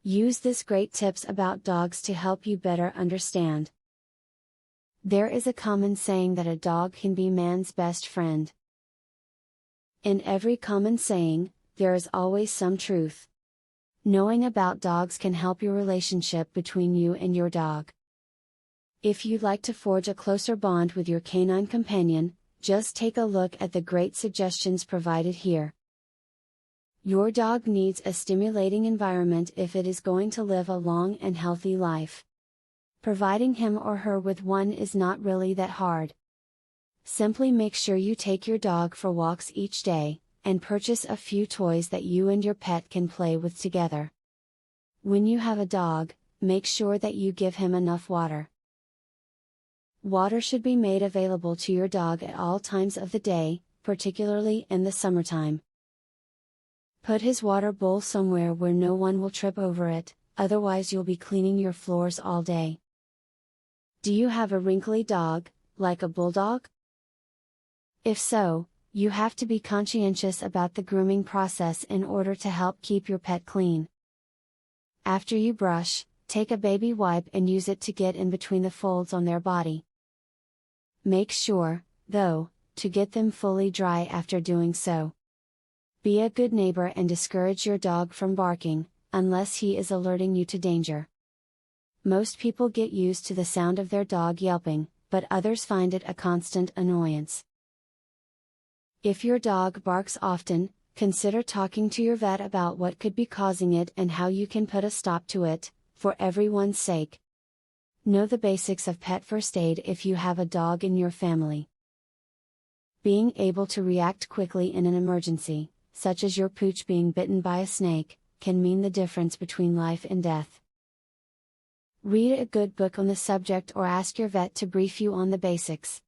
Use this great tips about dogs to help you better understand. There is a common saying that a dog can be man's best friend. In every common saying, there is always some truth. Knowing about dogs can help your relationship between you and your dog. If you'd like to forge a closer bond with your canine companion, just take a look at the great suggestions provided here. Your dog needs a stimulating environment if it is going to live a long and healthy life. Providing him or her with one is not really that hard. Simply make sure you take your dog for walks each day, and purchase a few toys that you and your pet can play with together. When you have a dog, make sure that you give him enough water. Water should be made available to your dog at all times of the day, particularly in the summertime. Put his water bowl somewhere where no one will trip over it, otherwise you'll be cleaning your floors all day. Do you have a wrinkly dog, like a bulldog? If so, you have to be conscientious about the grooming process in order to help keep your pet clean. After you brush, take a baby wipe and use it to get in between the folds on their body. Make sure, though, to get them fully dry after doing so. Be a good neighbor and discourage your dog from barking, unless he is alerting you to danger. Most people get used to the sound of their dog yelping, but others find it a constant annoyance. If your dog barks often, consider talking to your vet about what could be causing it and how you can put a stop to it, for everyone's sake. Know the basics of pet first aid if you have a dog in your family. Being able to react quickly in an emergency, such as your pooch being bitten by a snake, can mean the difference between life and death. Read a good book on the subject or ask your vet to brief you on the basics.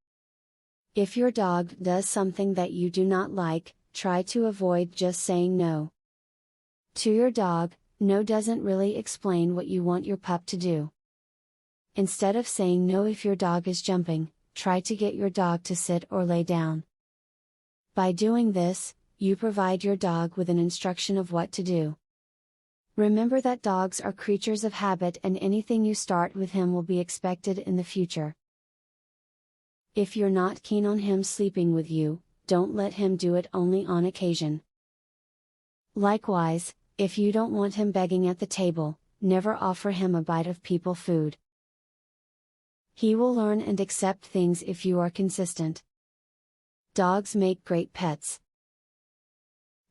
If your dog does something that you do not like, try to avoid just saying no. To your dog, no doesn't really explain what you want your pup to do. Instead of saying no if your dog is jumping, try to get your dog to sit or lay down. By doing this, you provide your dog with an instruction of what to do. Remember that dogs are creatures of habit and anything you start with him will be expected in the future. If you're not keen on him sleeping with you, don't let him do it only on occasion. Likewise, if you don't want him begging at the table, never offer him a bite of people food. He will learn and accept things if you are consistent. Dogs make great pets.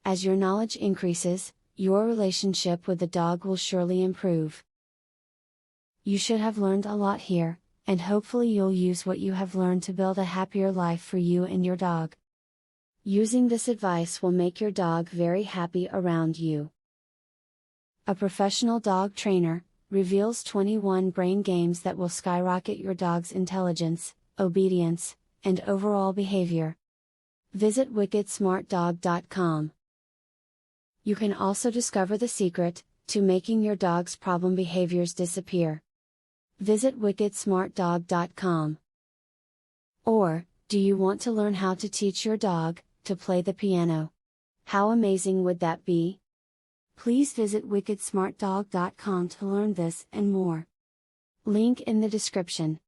As your knowledge increases, your relationship with the dog will surely improve. You should have learned a lot here, and hopefully you'll use what you have learned to build a happier life for you and your dog. Using this advice will make your dog very happy around you. A professional dog trainer reveals 21 brain games that will skyrocket your dog's intelligence, obedience, and overall behavior. Visit wickedsmartdog.com. You can also discover the secret to making your dog's problem behaviors disappear. Visit wickedsmartdog.com. Or, do you want to learn how to teach your dog to play the piano? How amazing would that be? Please visit wickedsmartdog.com to learn this and more. Link in the description.